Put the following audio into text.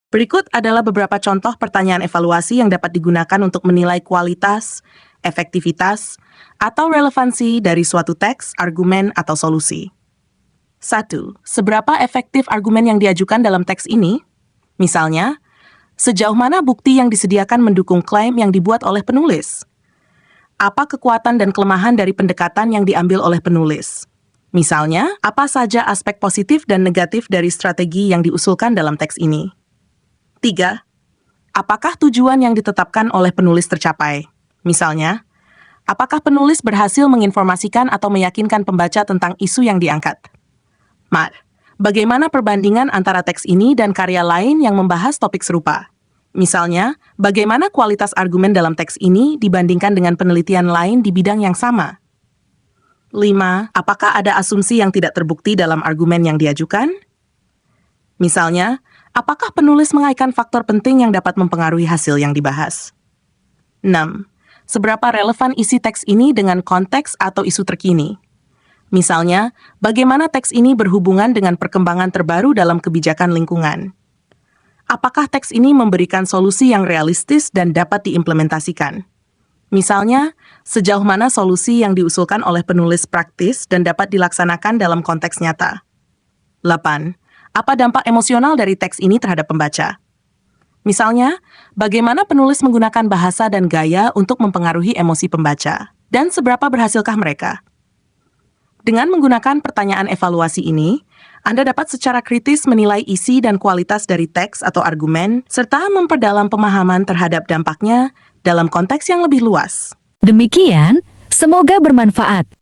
Berikut adalah beberapa contoh pertanyaan evaluasi yang dapat digunakan untuk menilai kualitas, efektivitas, atau relevansi dari suatu teks, argumen, atau solusi. 1. Seberapa efektif argumen yang diajukan dalam teks ini? Misalnya, sejauh mana bukti yang disediakan mendukung klaim yang dibuat oleh penulis? Apa kekuatan dan kelemahan dari pendekatan yang diambil oleh penulis? Misalnya, apa saja aspek positif dan negatif dari strategi yang diusulkan dalam teks ini? 3. Apakah tujuan yang ditetapkan oleh penulis tercapai? Misalnya, apakah penulis berhasil menginformasikan atau meyakinkan pembaca tentang isu yang diangkat? 4. Bagaimana perbandingan antara teks ini dan karya lain yang membahas topik serupa? Misalnya, bagaimana kualitas argumen dalam teks ini dibandingkan dengan penelitian lain di bidang yang sama? 5. Apakah ada asumsi yang tidak terbukti dalam argumen yang diajukan? Misalnya, apakah penulis mengaitkan faktor penting yang dapat mempengaruhi hasil yang dibahas? 6. Seberapa relevan isi teks ini dengan konteks atau isu terkini? Misalnya, bagaimana teks ini berhubungan dengan perkembangan terbaru dalam kebijakan lingkungan? Apakah teks ini memberikan solusi yang realistis dan dapat diimplementasikan? Misalnya, sejauh mana solusi yang diusulkan oleh penulis praktis dan dapat dilaksanakan dalam konteks nyata? 8. Apa dampak emosional dari teks ini terhadap pembaca? Misalnya, bagaimana penulis menggunakan bahasa dan gaya untuk mempengaruhi emosi pembaca? Dan seberapa berhasilkah mereka? Dengan menggunakan pertanyaan evaluasi ini, Anda dapat secara kritis menilai isi dan kualitas dari teks atau argumen, serta memperdalam pemahaman terhadap dampaknya dalam konteks yang lebih luas. Demikian, semoga bermanfaat.